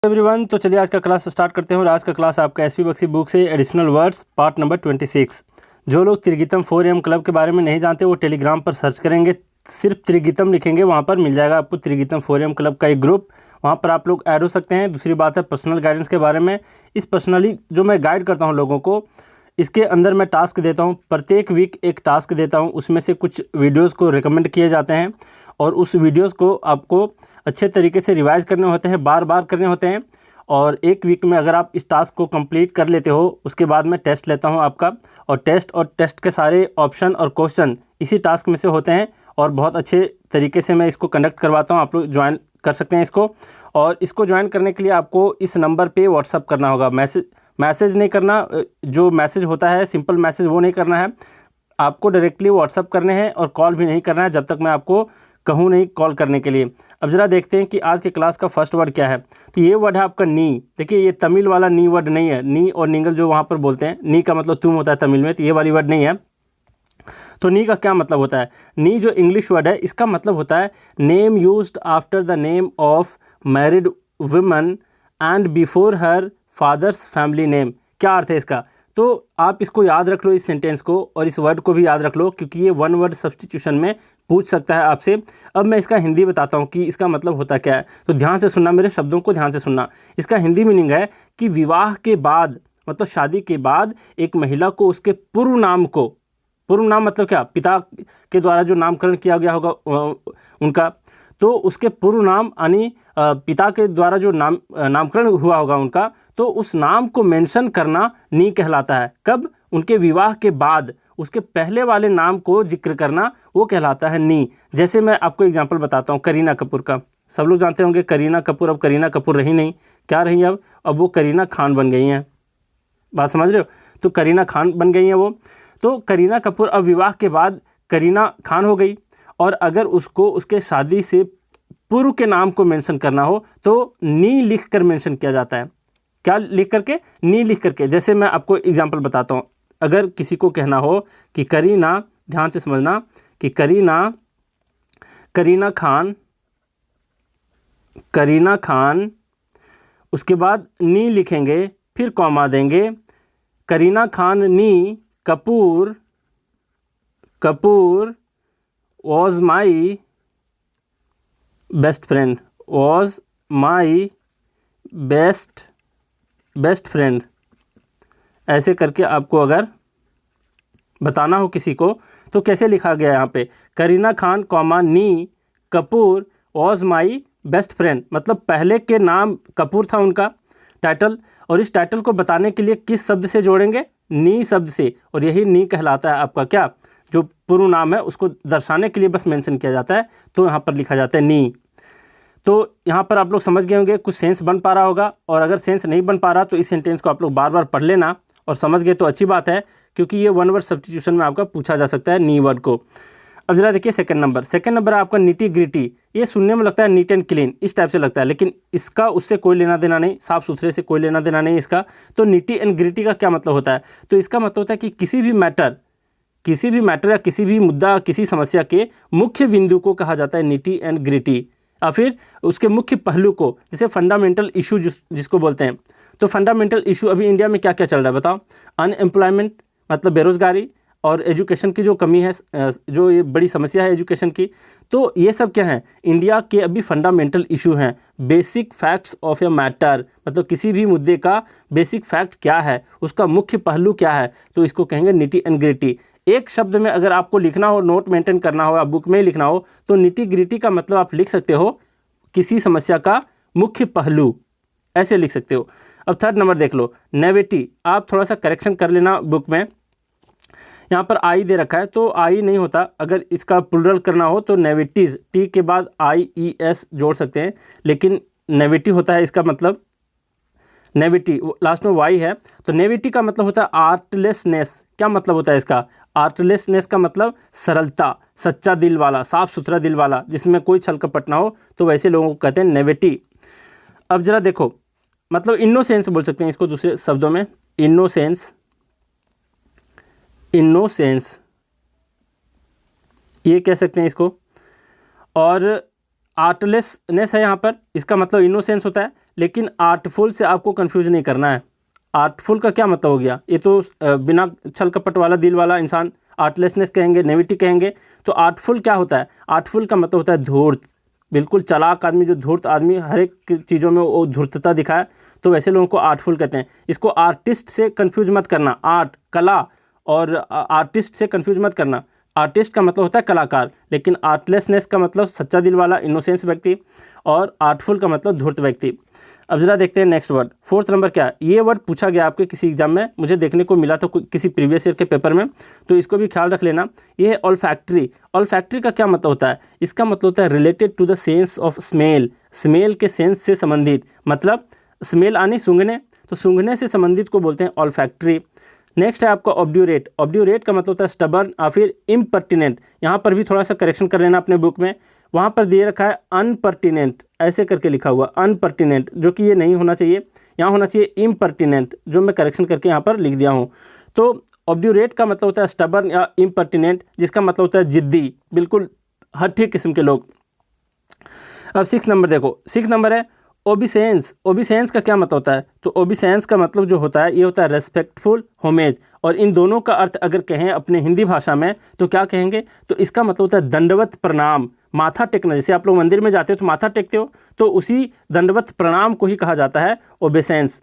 Everyone, तो चलिए आज का क्लास स्टार्ट करते हैं। और आज का क्लास आपका एसपी बख्शी बुक से एडिशनल वर्ड्स पार्ट नंबर 26। जो लोग त्रिगीतम 4am क्लब के बारे में नहीं जानते वो टेलीग्राम पर सर्च करेंगे, सिर्फ त्रिगीतम लिखेंगे, वहाँ पर मिल जाएगा आपको त्रिगीतम 4am क्लब का एक ग्रुप। वहाँ पर आप लोग ऐड हो सकते हैं। दूसरी बात है पर्सनल गाइडेंस के बारे में। इस पर्सनली जो मैं गाइड करता हूँ लोगों को, इसके अंदर मैं टास्क देता हूँ, प्रत्येक वीक एक टास्क देता हूँ। उसमें से कुछ वीडियोज़ को रिकमेंड किए जाते हैं और उस वीडियोज़ को आपको अच्छे तरीके से रिवाइज़ करने होते हैं, बार बार करने होते हैं। और एक वीक में अगर आप इस टास्क को कंप्लीट कर लेते हो, उसके बाद मैं टेस्ट लेता हूं आपका, और टेस्ट के सारे ऑप्शन और क्वेश्चन इसी टास्क में से होते हैं। और बहुत अच्छे तरीके से मैं इसको कंडक्ट करवाता हूं। आप लोग ज्वाइन कर सकते हैं इसको। और इसको ज्वाइन करने के लिए आपको इस नंबर पे व्हाट्सअप करना होगा। मैसेज नहीं करना, जो मैसेज होता है सिंपल मैसेज वो नहीं करना है, आपको डायरेक्टली व्हाट्सअप करने हैं। और कॉल भी नहीं करना है जब तक मैं आपको कहूँ नहीं कॉल करने के लिए। अब ज़रा देखते हैं कि आज के क्लास का फर्स्ट वर्ड क्या है। तो ये वर्ड है आपका नी। देखिए ये तमिल वाला नी वर्ड नहीं है। नी और निंगल जो वहाँ पर बोलते हैं, नी का मतलब तुम होता है तमिल में, तो ये वाली वर्ड नहीं है। तो नी का क्या मतलब होता है? नी जो इंग्लिश वर्ड है, इसका मतलब होता है name used after the name of married woman and before her father's family name. क्या अर्थ है इसका? तो आप इसको याद रख लो, इस सेंटेंस को, और इस वर्ड को भी याद रख लो, क्योंकि ये वन वर्ड सब्स्टिट्यूशन में पूछ सकता है आपसे। अब मैं इसका हिंदी बताता हूँ कि इसका मतलब होता क्या है। तो ध्यान से सुनना, मेरे शब्दों को ध्यान से सुनना। इसका हिंदी मीनिंग है कि विवाह के बाद, मतलब शादी के बाद, एक महिला को उसके पूर्व नाम को, पूर्व नाम मतलब क्या, पिता के द्वारा जो नामकरण किया गया होगा उनका, तो उसके पूर्व नाम यानी पिता के द्वारा जो नामकरण हुआ होगा उनका, तो उस नाम को मेंशन करना नी कहलाता है। कब? उनके विवाह के बाद उसके पहले वाले नाम को जिक्र करना वो कहलाता है नी। जैसे मैं आपको एग्जांपल बताता हूँ करीना कपूर का। सब लोग जानते होंगे करीना कपूर अब करीना कपूर रही नहीं। क्या रही अब वो करीना खान बन गई हैं। बात समझ रहे हो? तो करीना खान बन गई हैं वो। तो करीना कपूर अब विवाह के बाद करीना खान हो गई। और अगर उसको उसके शादी से पूर्व के नाम को मेंशन करना हो तो नी लिख कर मेंशन किया जाता है। क्या लिख करके? नी लिख करके। जैसे मैं आपको एग्जांपल बताता हूँ। अगर किसी को कहना हो कि करीना, ध्यान से समझना, कि करीना खान, उसके बाद नी लिखेंगे, फिर कॉमा देंगे, करीना खान नी Kapoor was my best friend. ऐसे करके आपको अगर बताना हो किसी को तो कैसे लिखा गया यहाँ पे, Kareena Khan comma knee Kapoor was my best friend. मतलब पहले के नाम कपूर था उनका टाइटल, और इस टाइटल को बताने के लिए किस शब्द से जोड़ेंगे? नी शब्द से। और यही नी कहलाता है आपका क्या, जो पूर्व नाम है उसको दर्शाने के लिए बस मेंशन किया जाता है, तो यहाँ पर लिखा जाता है नी। तो यहाँ पर आप लोग समझ गए होंगे, कुछ सेंस बन पा रहा होगा। और अगर सेंस नहीं बन पा रहा तो इस सेंटेंस को आप लोग बार बार पढ़ लेना, और समझ गए तो अच्छी बात है, क्योंकि ये वन वर्ड सब्स्टिट्यूशन में आपका पूछा जा सकता है नी वर्ड को। अब जरा देखिए सेकंड नंबर है आपका निटी ग्रिटी। ये सुनने में लगता है नीट एंड क्लीन, इस टाइप से लगता है, लेकिन इसका उससे कोई लेना देना नहीं, साफ़ सुथरे से कोई लेना देना नहीं इसका। तो निटी एंड ग्रिटी का क्या मतलब होता है? तो इसका मतलब होता है कि किसी भी मैटर या किसी भी मुद्दा, किसी समस्या के मुख्य बिंदु को कहा जाता है निटी एंड ग्रिटी, या फिर उसके मुख्य पहलू को, जैसे फंडामेंटल इशू जिसको बोलते हैं। तो फंडामेंटल इशू अभी इंडिया में क्या क्या चल रहा है बताओ? अनएम्प्लॉयमेंट मतलब बेरोजगारी, और एजुकेशन की जो कमी है, जो ये बड़ी समस्या है एजुकेशन की। तो ये सब क्या है? इंडिया के अभी फंडामेंटल इशू हैं। Basic facts of a matter, मतलब किसी भी मुद्दे का बेसिक फैक्ट क्या है, उसका मुख्य पहलू क्या है, तो इसको कहेंगे निटी एंड ग्रिटी। एक शब्द में अगर आपको लिखना हो, नोट मेंटेन करना हो, आप बुक में ही लिखना हो, तो निटी ग्रिटी का मतलब आप लिख सकते हो किसी समस्या का मुख्य पहलू, ऐसे लिख सकते हो। अब थर्ड नंबर देख लो, नेवेटी। आप थोड़ा सा करेक्शन कर लेना बुक में, यहाँ पर आई दे रखा है तो आई नहीं होता। अगर इसका प्लुरल करना हो तो नेवेटीज़, टी के बाद IES जोड़ सकते हैं, लेकिन नेवेटी होता है इसका मतलब। नेविटी लास्ट में वाई है, तो नेविटी का मतलब होता है आर्टलेसनेस। क्या मतलब होता है इसका? आर्टलेसनेस का मतलब सरलता, सच्चा दिल वाला, साफ सुथरा दिल वाला, जिसमें कोई छल कपट ना हो, तो वैसे लोगों को कहते हैं नेविटी। अब जरा देखो, मतलब इनोसेंस बोल सकते हैं इसको दूसरे शब्दों में, इनोसेंस ये कह सकते हैं इसको। और आर्टलेसनेस है यहाँ पर, इसका मतलब इनोसेंस होता है, लेकिन आर्टफुल से आपको कंफ्यूज नहीं करना है। आर्टफुल का क्या मतलब हो गया, ये तो बिना छल कपट वाला दिल वाला इंसान, आर्टलेसनेस कहेंगे, नेविटी कहेंगे। तो आर्टफुल क्या होता है, आर्टफुल का मतलब होता है धूर्त, बिल्कुल चालाक आदमी, जो धूर्त आदमी, हर एक चीज़ों में वो धूर्तता दिखाए, तो वैसे लोगों को आर्टफुल कहते हैं। इसको आर्टिस्ट से कंफ्यूज मत करना, आर्ट कला, और आर्टिस्ट से कंफ्यूज मत करना। आर्टिस्ट का मतलब होता है कलाकार, लेकिन आर्टलेसनेस का मतलब सच्चा दिल वाला, इनोसेंस व्यक्ति, और आर्टफुल का मतलब धूर्त व्यक्ति। अब जरा देखते हैं नेक्स्ट वर्ड, 4th नंबर क्या है। ये वर्ड पूछा गया आपके किसी एग्जाम में, मुझे देखने को मिला था किसी प्रीवियस ईयर के पेपर में, तो इसको भी ख्याल रख लेना। ये है ऑल्फैक्ट्री। ऑल्फैक्ट्री का क्या मतलब होता है, इसका मतलब होता है related to the sense of smell, smell के सेंस से संबंधित, मतलब स्मेल आनी, सूंघने, तो सूंघने से संबंधित को बोलते हैं ऑल्फैक्ट्री। नेक्स्ट है आपका ऑब्ड्यूरेट। ऑब्ड्यूरेट का मतलब होता है स्टबर्न या फिर इम्पर्टिनेंट। यहाँ पर भी थोड़ा सा करेक्शन कर लेना अपने बुक में, वहाँ पर दिए रखा है अनपर्टिनेंट, ऐसे करके लिखा हुआ अनपर्टिनेंट, जो कि ये नहीं होना चाहिए, यहाँ होना चाहिए इम्पर्टिनेंट, जो मैं करेक्शन करके यहाँ पर लिख दिया हूँ। तो ऑब्ड्यूरेट का मतलब होता है स्टबर्न या इम्पर्टिनेंट, जिसका मतलब होता है जिद्दी, बिल्कुल हठी किस्म के लोग। अब 6 नंबर देखो, 6 नंबर है ओबिसेंस। ओबिसेंस का क्या मतलब होता है, तो ओबिसेंस का मतलब जो होता है, ये होता है रेस्पेक्टफुल होमेज, और इन दोनों का अर्थ अगर कहें अपने हिंदी भाषा में तो क्या कहेंगे, तो इसका मतलब होता है दंडवत प्रणाम, माथा टेकना। जैसे आप लोग मंदिर में जाते हो तो माथा टेकते हो, तो उसी दंडवत प्रणाम को ही कहा जाता है ओबेसेंस।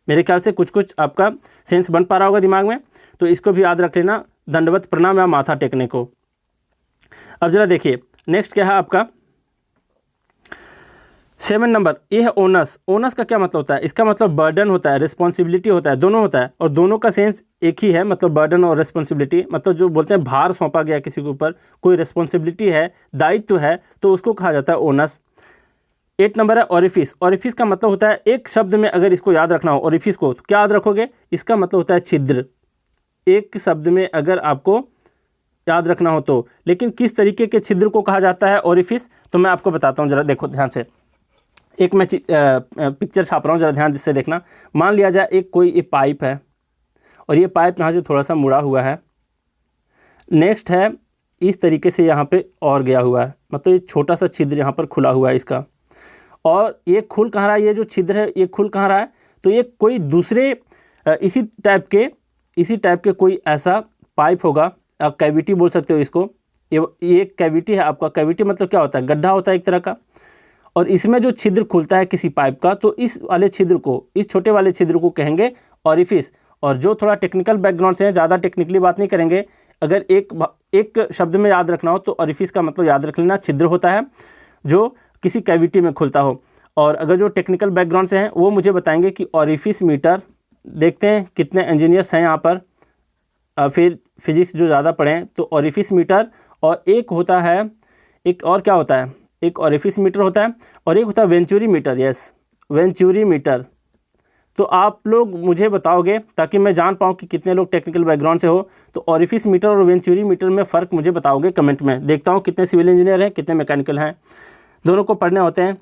मेरे ख्याल से कुछ कुछ आपका सेंस बन पा रहा होगा दिमाग में, तो इसको भी याद रख लेना, दंडवत प्रणाम या माथा टेकने को। अब जरा देखिए नेक्स्ट क्या है आपका 7 नंबर, ये है ओनस। ओनस का क्या मतलब होता है, इसका मतलब बर्डन होता है, रिस्पॉन्सिबिलिटी होता है, दोनों होता है, और दोनों का सेंस एक ही है, मतलब बर्डन और रिस्पॉन्सिबिलिटी, मतलब जो बोलते हैं भार सौंपा गया किसी के ऊपर, कोई रिस्पॉन्सिबिलिटी है, दायित्व है, तो उसको कहा जाता है ओनस। 8 नंबर है ऑरिफिस। ऑरिफिस का मतलब होता है, एक शब्द में अगर इसको याद रखना हो ऑरिफिस को, तो क्या याद रखोगे, इसका मतलब होता है छिद्र, एक शब्द में अगर आपको याद रखना हो तो। लेकिन किस तरीके के छिद्र को कहा जाता है ऑरिफिस, तो मैं आपको बताता हूँ, जरा देखो ध्यान से। एक मैं पिक्चर छाप रहा हूँ, जरा ध्यान से देखना। मान लिया जाए एक कोई ये पाइप है, और ये पाइप यहाँ से थोड़ा सा मुड़ा हुआ है, नेक्स्ट है इस तरीके से यहाँ पे और गया हुआ है, मतलब ये छोटा सा छिद्र यहाँ पर खुला हुआ है इसका, और ये खुल कहाँ रहा है, ये जो छिद्र है ये खुल कहाँ रहा है, तो ये कोई दूसरे इसी टाइप के कोई ऐसा पाइप होगा, आप कैविटी बोल सकते हो इसको। ये कैविटी है आपका, कैविटी मतलब क्या होता है, गड्ढा होता है एक तरह का, और इसमें जो छिद्र खुलता है किसी पाइप का, तो इस वाले छिद्र को, इस छोटे वाले छिद्र को कहेंगे ऑरिफिस। और जो थोड़ा टेक्निकल बैकग्राउंड से है, ज़्यादा टेक्निकली बात नहीं करेंगे, अगर एक शब्द में याद रखना हो तो ऑरिफिस का मतलब याद रख लेना, छिद्र होता है जो किसी कैविटी में खुलता हो। और अगर जो टेक्निकल बैकग्राउंड से हैं वो मुझे बताएंगे कि ऑरिफिस मीटर, देखते हैं कितने इंजीनियर्स हैं यहाँ पर, फिर फिजिक्स जो ज़्यादा पढ़ें तो ऑरिफिस मीटर, और एक होता है, एक और क्या होता है, एक ऑरिफिस मीटर होता है, और एक होता है venturi meter. Yes, venturi meter. तो आप लोग मुझे बताओगे ताकि मैं जान पाऊँ कि कितने लोग टेक्निकल बैकग्राउंड से हो, तो ऑरिफिस मीटर और वेंचुरी मीटर में फ़र्क मुझे बताओगे कमेंट में, देखता हूँ कितने सिविल इंजीनियर हैं, कितने मैकेनिकल हैं, दोनों को पढ़ने होते हैं।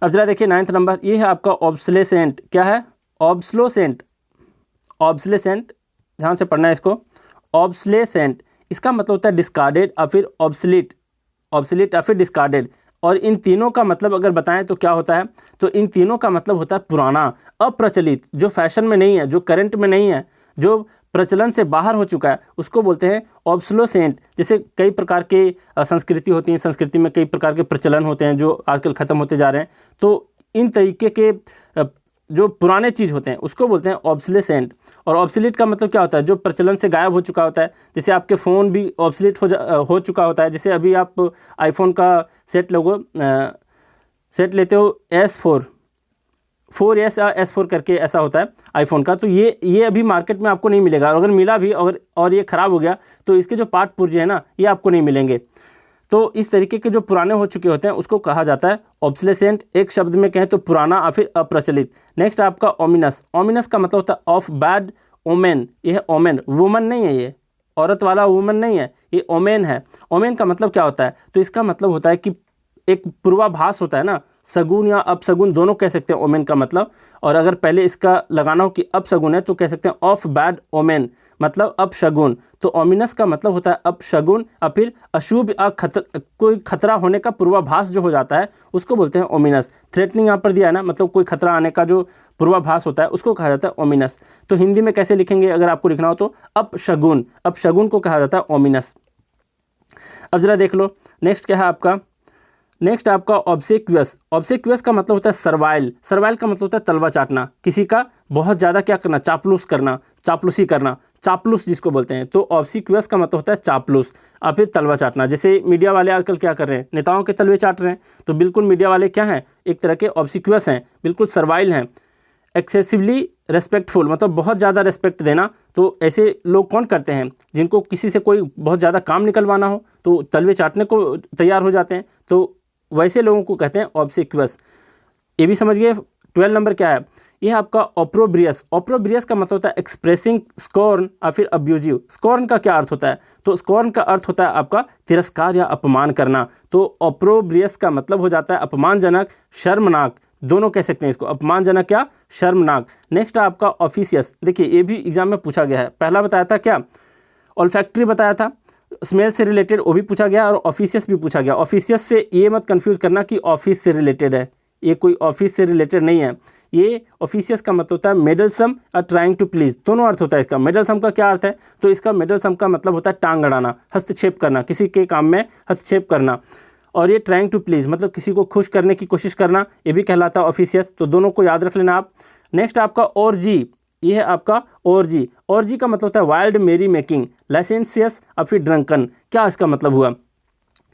अब जरा देखिए 9th नंबर, ये है आपका ऑब्सलेसेंट। क्या है, ऑब्सलोसेंट, ऑब्सलेसेंट, ध्यान से पढ़ना है इसको। ऑब्सलेसेंट, इसका मतलब होता है डिस्कार्डेड या फिर ऑब्सलीट, ऑब्सलीट या फिर डिस्कार्डेड। और इन तीनों का मतलब अगर बताएं तो क्या होता है, तो इन तीनों का मतलब होता है पुराना, अप्रचलित, जो फैशन में नहीं है, जो करंट में नहीं है, जो प्रचलन से बाहर हो चुका है, उसको बोलते हैं ऑब्सलोसेंट। जैसे कई प्रकार के संस्कृति होती हैं, संस्कृति में कई प्रकार के प्रचलन होते हैं जो आजकल ख़त्म होते जा रहे हैं, तो इन तरीके के जो पुराने चीज़ होते हैं उसको बोलते हैं ऑब्सलेसेंट। और ऑब्सलीट का मतलब क्या होता है, जो प्रचलन से गायब हो चुका होता है। जैसे आपके फ़ोन भी ऑब्सलीट हो चुका होता है। जैसे अभी आप आईफोन का सेट लेते हो S4 या S4 करके ऐसा होता है आईफोन का, तो ये अभी मार्केट में आपको नहीं मिलेगा, और अगर मिला भी और ये ख़राब हो गया तो इसके जो पार्ट पुर्जे हैं ना, ये आपको नहीं मिलेंगे। तो इस तरीके के जो पुराने हो चुके होते हैं उसको कहा जाता है ऑब्सलेसेंट। एक शब्द में कहें तो पुराना या फिर अप्रचलित। नेक्स्ट आपका ओमिनस। ओमिनस का मतलब होता है ऑफ बैड ओमेन। ये है ओमेन, वुमन नहीं है, ये औरत वाला वुमन नहीं है, ये ओमेन है। ओमेन का मतलब क्या होता है, तो इसका मतलब होता है कि एक पूर्वाभास होता है ना, सगुन या अपशगुन दोनों कह सकते हैं ओमेन का मतलब। और अगर पहले इसका लगाना हो कि अपशगुन है तो कह सकते हैं ऑफ बैड ओमेन, मतलब अपशगुन। तो ओमिनस का मतलब होता है अपशगुन, और फिर अशुभ या कोई खतरा होने का पूर्वाभास जो हो जाता है उसको बोलते हैं ओमिनस। थ्रेटनिंग यहाँ पर दिया है ना, मतलब कोई खतरा आने का जो पूर्वाभास होता है उसको कहा जाता है ओमिनस। तो हिंदी में कैसे लिखेंगे अगर आपको लिखना हो तो अपशगुन, अपशगुन को कहा जाता है ओमिनस। अब जरा देख लो नेक्स्ट क्या है आपका, नेक्स्ट आपका ऑब्सेक्यूअस। ऑब्सेक्यूअस का मतलब होता है सर्वाइल। सर्वाइल का मतलब होता है तलवा चाटना, किसी का बहुत ज़्यादा क्या करना, चापलूस करना, चापलूसी करना, चापलूस जिसको बोलते हैं। तो ऑब्सेक्यूअस का मतलब होता है चापलूस और फिर तलवा चाटना। जैसे मीडिया वाले आजकल क्या कर रहे हैं, नेताओं के तलवे चाट रहे हैं, तो बिल्कुल मीडिया वाले क्या हैं, एक तरह के ऑब्सेक्यूअस हैं, बिल्कुल सर्वाइल हैं। एक्सेसिवली रेस्पेक्टफुल मतलब बहुत ज़्यादा रेस्पेक्ट देना। तो ऐसे लोग कौन करते हैं, जिनको किसी से कोई बहुत ज़्यादा काम निकलवाना हो तो तलवे चाटने को तैयार हो जाते हैं, तो वैसे लोगों को कहते हैं ऑब्सेक्यूअस। ये भी समझ गए। 12 नंबर क्या है, ये है आपका ऑप्रोब्रियस। ऑप्रोब्रियस का मतलब होता है एक्सप्रेसिंग स्कॉर्न और फिर अब्यूजिव। स्कॉर्न का क्या अर्थ होता है, तो स्कॉर्न का अर्थ होता है आपका तिरस्कार या अपमान करना। तो ऑप्रोब्रियस का मतलब हो जाता है अपमानजनक, शर्मनाक, दोनों कह सकते हैं इसको, अपमानजनक या शर्मनाक। नेक्स्ट है आपका ऑफिशियस। देखिए ये भी एग्जाम में पूछा गया है, पहला बताया था क्या, ऑल्फैक्टरी बताया था, स्मेल से रिलेटेड वो भी पूछा गया और ऑफिशियस भी पूछा गया। ऑफिशियस से ये मत कंफ्यूज करना कि ऑफिस से रिलेटेड है, ये कोई ऑफिस से रिलेटेड नहीं है। ये ऑफिशियस का मतलब होता है मेडलसम और ट्राइंग टू प्लीज, दोनों अर्थ होता है इसका। मेडलसम का क्या अर्थ है, तो इसका मेडलसम का मतलब होता है टांग अड़ाना, हस्तक्षेप करना, किसी के काम में हस्तक्षेप करना। और ये ट्राइंग टू प्लीज मतलब किसी को खुश करने की कोशिश करना, ये भी कहलाता है ऑफिशियस। तो दोनों को याद रख लेना आप। नेक्स्ट आपका ऑर्जी, ये है आपका ऑर्जी। ऑर्जी का मतलब होता है वाइल्ड मेरी मेकिंग, लाइसेंसियस और फिर ड्रंकन। क्या इसका मतलब हुआ,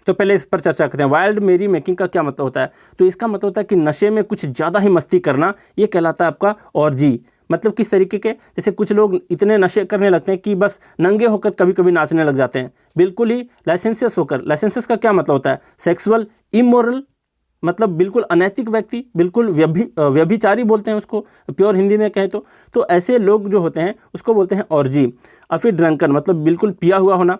तो पहले इस पर चर्चा करते हैं। वाइल्ड मेरी मेकिंग का क्या मतलब होता है, तो इसका मतलब होता है कि नशे में कुछ ज़्यादा ही मस्ती करना, ये कहलाता है आपका ऑर्जी। मतलब किस तरीके के, जैसे कुछ लोग इतने नशे करने लगते हैं कि बस नंगे होकर कभी कभी नाचने लग जाते हैं, बिल्कुल ही लाइसेंसियस होकर। लाइसेंसियस का क्या मतलब होता है, सेक्सुअल इमोरल, मतलब बिल्कुल अनैतिक व्यक्ति, बिल्कुल व्यभिचारी बोलते हैं उसको प्योर हिंदी में कहें तो ऐसे लोग जो होते हैं उसको बोलते हैं ऑर्जी। और फिर ड्रंकन मतलब बिल्कुल पिया हुआ होना।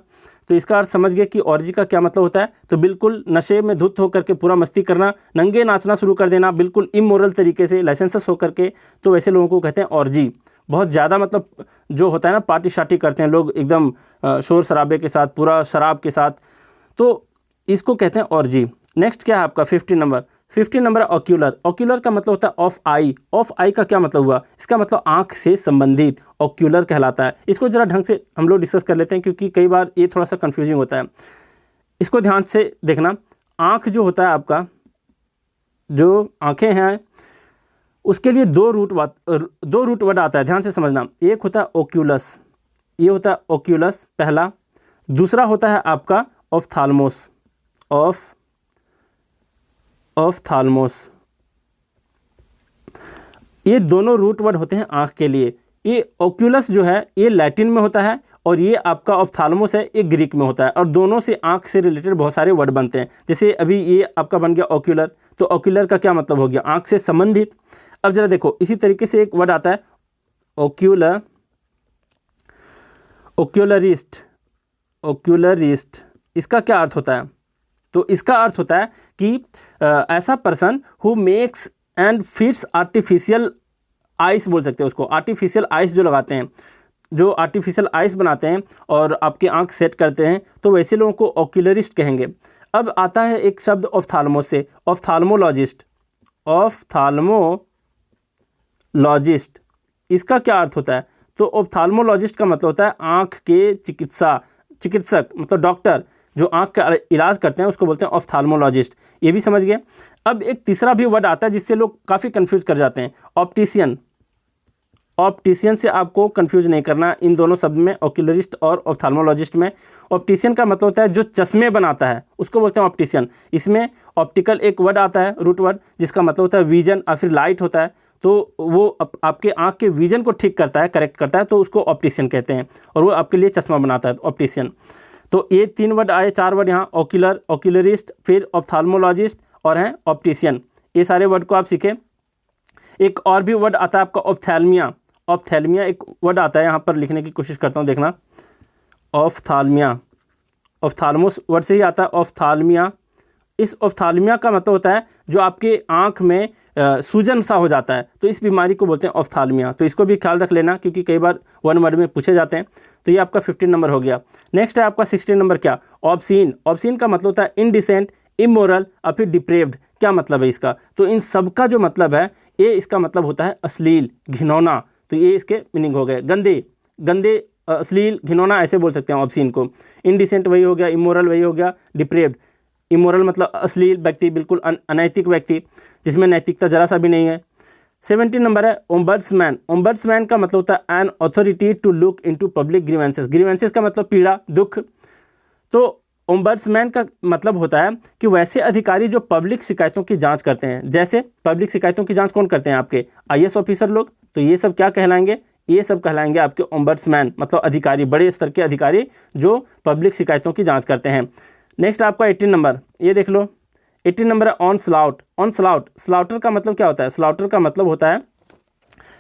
तो इसका अर्थ समझ गए कि ऑर्जी का क्या मतलब होता है, तो बिल्कुल नशे में धुत होकर के पूरा मस्ती करना, नंगे नाचना शुरू कर देना, बिल्कुल इमोरल तरीके से, लाइसेंसस होकर के, तो वैसे लोगों को कहते हैं ऑर्जी। बहुत ज़्यादा मतलब जो होता है ना, पार्टी शार्टी करते हैं लोग एकदम शोर शराबे के साथ, पूरा शराब के साथ, तो इसको कहते हैं ऑर्जी। नेक्स्ट क्या है आपका 15 नंबर। 15 नंबर है ऑक्यूलर। ऑक्यूलर का मतलब होता है ऑफ आई। ऑफ आई का क्या मतलब हुआ, इसका मतलब आंख से संबंधित ऑक्यूलर कहलाता है। इसको जरा ढंग से हम लोग डिस्कस कर लेते हैं क्योंकि कई बार ये थोड़ा सा कंफ्यूजिंग होता है। इसको ध्यान से देखना, आंख जो होता है आपका, जो आंखें हैं उसके लिए दो रूट वर्ड आता है, ध्यान से समझना। एक होता है ओक्यूलस, ये होता है ओक्यूलस पहला। दूसरा होता है आपका ऑफ्थाल्मोस, ऑफ्थाल्मोस। ये दोनों रूट वर्ड होते हैं आंख के लिए। ये ओक्यूलस जो है ये लैटिन में होता है और ये आपका ऑफ्थाल्मोस है ये ग्रीक में होता है, और दोनों से आंख से रिलेटेड बहुत सारे वर्ड बनते हैं। जैसे अभी ये आपका बन गया ऑक्यूलर, तो ऑक्यूलर का क्या मतलब हो गया, आंख से संबंधित। अब जरा देखो इसी तरीके से एक वर्ड आता है ओक्यूलर, ओक्यूलरिस्ट, ओक्यूलरिस्ट। इसका क्या अर्थ होता है, तो इसका अर्थ होता है कि ऐसा person who makes and fits artificial ice, बोल सकते हैं उसको, आर्टिफिशियल आइस जो लगाते हैं, जो आर्टिफिशियल आइस बनाते हैं और आपकी आंख सेट करते हैं, तो वैसे लोगों को ऑक्यूलरिस्ट कहेंगे। अब आता है एक शब्द ऑफ्थाल्मोस से, ऑफ्थाल्मोलॉजिस्ट, ऑफ्थाल्मोलॉजिस्ट। इसका क्या अर्थ होता है, तो ऑफ्थाल्मोलॉजिस्ट का मतलब होता है आंख के चिकित्सक, मतलब डॉक्टर जो आंख का इलाज करते हैं उसको बोलते हैं ऑफ्थाल्मोलॉजिस्ट। ये भी समझ गए। अब एक तीसरा भी वर्ड आता है जिससे लोग काफ़ी कंफ्यूज कर जाते हैं, ऑप्टिशियन। ऑप्टिशियन से आपको कंफ्यूज नहीं करना इन दोनों शब्द में, ऑक्यूलरिस्ट और ऑफ्थाल्मोलॉजिस्ट में। ऑप्टिशियन का मतलब होता है जो चश्मे बनाता है उसको बोलते हैं ऑप्टिशियन। इसमें ऑप्टिकल एक वर्ड आता है, रूट वर्ड, जिसका मतलब होता है विजन और फिर लाइट होता है, तो वो आपके आंख के विजन को ठीक करता है, करेक्ट करता है, तो उसको ऑप्टिशियन कहते हैं, और वो आपके लिए चश्मा बनाता है, ऑप्टिशियन। तो ये 3 वर्ड आए, 4 वर्ड यहाँ, ऑक्यूलर, ऑक्यूलरिस्ट, फिर ऑफ्थाल्मोलॉजिस्ट और हैं ऑप्टिशियन। ये सारे वर्ड को आप सीखें। एक और भी वर्ड आता है आपका ऑप्थैल्मिया। ऑप्थैल्मिया एक वर्ड आता है, यहाँ पर लिखने की कोशिश करता हूँ, देखना, ऑफ्थाल्मिया, ऑफ्थाल्मोस वर्ड से ही आता है ऑफ्थाल्मिया, इस ऑफ्थाल्मिया का मतलब होता है जो आपके आँख में सूजन सा हो जाता है, तो इस बीमारी को बोलते हैं ऑफ्थाल्मिया। तो इसको भी ख्याल रख लेना क्योंकि कई बार 1 वर्ड में पूछे जाते हैं। तो ये आपका 15 नंबर हो गया। नेक्स्ट है आपका 16 नंबर क्या, ऑब्सीन। ऑब्सीन का मतलब होता है इनडिसेंट, इमोरल और फिर डिप्रेव्ड। क्या मतलब है इसका, तो इन सब का जो मतलब है ये इसका मतलब होता है अश्लील, घिनौना। तो ये इसके मीनिंग हो गए, गंदे, गंदे, अश्लील, घिनौना, ऐसे बोल सकते हैं ऑब्सीन को। इनडिसेंट वही हो गया, इमोरल वही हो गया, डिप्रेव्ड, इमोरल मतलब अश्लील व्यक्ति, बिल्कुल अनैतिक व्यक्ति जिसमें नैतिकता जरा सा भी नहीं है। 17 नंबर है ओम्बड्समैन। ओम्बड्समैन का मतलब होता है an authority to look into public grievances. Grievances का मतलब पीड़ा, दुख। तो ओम्बड्समैन का मतलब होता है कि वैसे अधिकारी जो पब्लिक शिकायतों की जांच करते हैं। जैसे पब्लिक शिकायतों की जांच कौन करते हैं, आपके आईएएस ऑफिसर लोग। तो ये सब क्या कहलाएंगे, ये सब कहलाएंगे आपके ओम्बड्समैन, मतलब अधिकारी, बड़े स्तर के अधिकारी जो पब्लिक शिकायतों की जांच करते हैं। नेक्स्ट आपका 18 नंबर, ये देख लो 18 नंबर है ऑन स्लाउट। ऑन स्लाउट, स्लाउटर का मतलब क्या होता है, स्लाउटर का मतलब होता है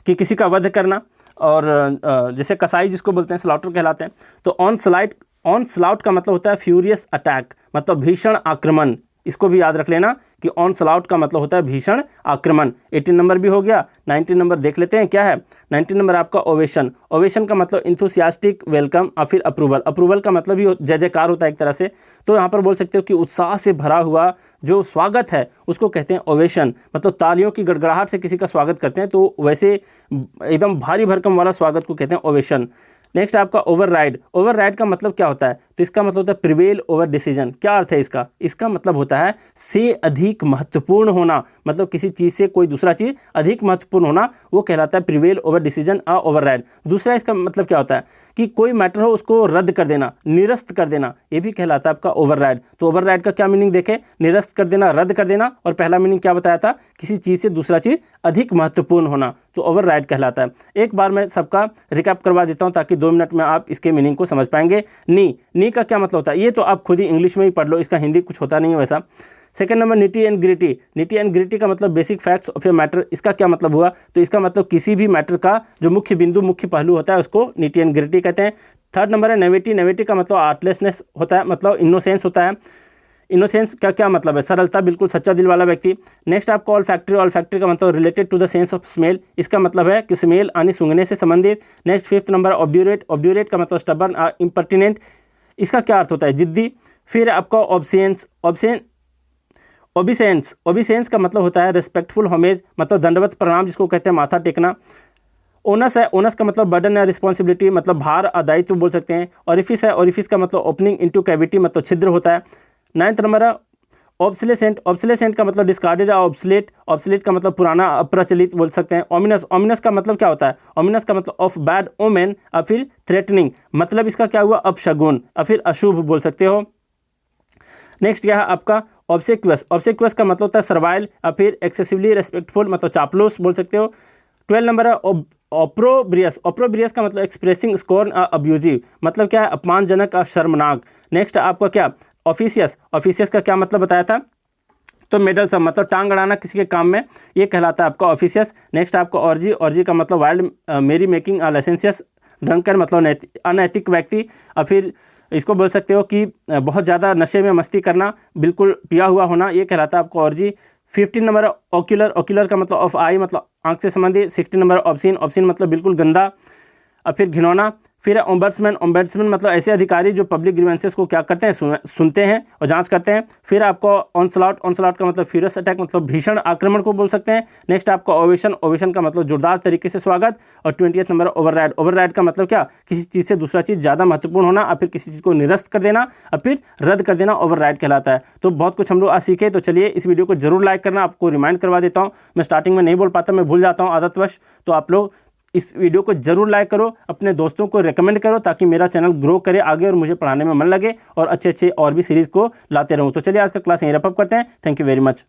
कि किसी का वध करना, और जैसे कसाई जिसको बोलते हैं स्लाउटर कहलाते हैं। तो ऑन स्लाउट का मतलब होता है फ्यूरियस अटैक, मतलब भीषण आक्रमण। इसको भी याद रख लेना कि ऑन स्लाउट का मतलब होता है भीषण आक्रमण। 18 नंबर भी हो गया। 19 नंबर देख लेते हैं क्या है। 19 नंबर आपका ओवेशन। ओवेशन का मतलब इंथुसियास्टिक वेलकम और फिर अप्रूवल। अप्रूवल का मतलब ही जय जयकार होता है एक तरह से। तो यहाँ पर बोल सकते हो कि उत्साह से भरा हुआ जो स्वागत है उसको कहते हैं ओवेशन, मतलब तालियों की गड़गड़ाहट से किसी का स्वागत करते हैं, तो वैसे एकदम भारी भरकम वाला स्वागत को कहते हैं ओवेशन। नेक्स्ट आपका ओवरराइड। ओवरराइड का मतलब क्या होता है, तो इसका मतलब होता है प्रिवेल ओवर डिसीजन। क्या अर्थ है इसका, इसका मतलब होता है से अधिक महत्वपूर्ण होना, मतलब किसी चीज़ से कोई दूसरा चीज़ अधिक महत्वपूर्ण होना, वो कहलाता है प्रिवेल ओवर डिसीजन और ओवरराइड। दूसरा इसका मतलब क्या होता है कि कोई मैटर हो उसको रद्द कर देना, निरस्त कर देना, ये भी कहलाता है आपका ओवरराइड। तो ओवरराइड का क्या मीनिंग देखें, निरस्त कर देना, रद्द कर देना, और पहला मीनिंग क्या बताया था, किसी चीज़ से दूसरा चीज़ अधिक महत्वपूर्ण होना, तो ओवरराइड कहलाता है। एक बार मैं सबका रिकैप करवा देता हूं ताकि 2 मिनट में आप इसके मीनिंग को समझ पाएंगे। नी का क्या मतलब होता है, ये तो आप खुद ही इंग्लिश में ही पढ़ लो, इसका हिंदी कुछ होता नहीं है वैसा। Second number nitty and gritty. Nitty and gritty का मतलब basic facts of a matter. इसका क्या मतलब हुआ, तो इसका मतलब किसी भी मैटर का जो मुख्य बिंदु, मुख्य पहलू होता है उसको निटी एंड ग्रिटी कहते हैं। थर्ड नंबर है नेवेटी। नेवेटी का मतलब आर्टलेसनेस होता है, मतलब इनोसेंस होता है। इनोसेंस का क्या मतलब है, सरलता, बिल्कुल सच्चा दिल वाला व्यक्ति। नेक्स्ट आपका ऑल फैक्ट्री। ऑल फैक्ट्री का मतलब related to the sense of smell. इसका मतलब है कि स्मेल यानी सूंघने से संबंधित। Next 5th number obdurate. Obdurate का मतलब स्टबर्न, इम्पर्टिनेंट। इसका क्या अर्थ होता है, जिद्दी। फिर आपका ऑब्सेंस। ओबिसेंस का मतलब होता है रिस्पेक्टफुल होमेज, मतलब दंडवत प्रणाम जिसको कहते हैं, माथा टेकना। ओनस है। ओनस का मतलब बर्डन या रिस्पॉन्सिबिलिटी, मतलब भार और दायित्व बोल सकते हैं। ऑरिफिस है। ऑरिफिस का मतलब ओपनिंग इनटू कैविटी, मतलब छिद्र होता है। 9th नंबर है ऑब्सलेसेंट। ऑब्सलेसेंट का मतलब डिस्कार्डेड या ऑब्सलेट। ऑब्सलेट का मतलब पुराना, अप्रचलित बोल सकते हैं। ओमिनस। ओमिनस का मतलब क्या होता है, ओमिनस का मतलब ऑफ बैड ओमेन और फिर थ्रेटनिंग, मतलब इसका क्या हुआ, अपशगुन और फिर अशुभ बोल सकते हो। नेक्स्ट क्या है आपका ऑब्सेक्यूअस। ऑब्सेक्यूअस का मतलब होता है सर्वाइल और फिर एक्सेसिवली रेस्पेक्टफुल, मतलब चापलूस बोल सकते हो। 12 नंबर है ऑप्रोब्रियस। ऑप्रोब्रियस का मतलब एक्सप्रेसिंग स्कॉर्न और अब्यूजिव, मतलब क्या है, अपमानजनक और शर्मनाक। नेक्स्ट आपका क्या ऑफिशियस। ऑफिशियस का क्या मतलब बताया था, तो मेडल सब, मतलब टांग अड़ाना किसी के काम में, ये कहलाता है आपका ऑफिशियस। नेक्स्ट आपका ऑर्जी। ऑर्जी का मतलब वाइल्ड मेरी मेकिंग लाइसेंसियस। ड्रंकन मतलब अनैतिक व्यक्ति, और फिर इसको बोल सकते हो कि बहुत ज़्यादा नशे में मस्ती करना, बिल्कुल पिया हुआ होना, ये कहलाता है आपको ऑर्जी। 15 नंबर ऑक्यूलर। ऑक्यूलर का मतलब ऑफ आई, मतलब आंख से संबंधित। 16 नंबर ऑब्सीन। ऑब्सीन मतलब बिल्कुल गंदा और फिर घिनौना। फिर ओम्बड्समैन। ओम्बड्समैन मतलब ऐसे अधिकारी जो पब्लिक ग्रीवेंसेस को क्या करते हैं, सुनते हैं और जांच करते हैं। फिर आपको ऑनस्लॉट। ऑनस्लॉट का मतलब फ्यूरियस अटैक, मतलब भीषण आक्रमण को बोल सकते हैं। नेक्स्ट आपका ओवेशन। ओवेशन का मतलब जोरदार तरीके से स्वागत। और 20th नंबर ओवरराइड। ओवरराइड का मतलब क्या, किसी चीज़ से दूसरा चीज़ ज़्यादा महत्वपूर्ण होना और फिर किसी चीज़ को निरस्त कर देना और फिर रद्द कर देना, ओवरराइड कहलाता है। तो बहुत कुछ हम लोग आज सीखे। तो चलिए इस वीडियो को जरूर लाइक करना, आपको रिमाइंड करवा देता हूँ। मैं स्टार्टिंग में नहीं बोल पाता, मैं भूल जाता हूँ आदतवश। तो आप लोग इस वीडियो को जरूर लाइक करो, अपने दोस्तों को रेकमेंड करो ताकि मेरा चैनल ग्रो करे आगे और मुझे पढ़ाने में मन लगे और अच्छे और भी सीरीज़ को लाते रहूं। तो चलिए आज का क्लास यहीं रैप अप करते हैं। Thank you very much.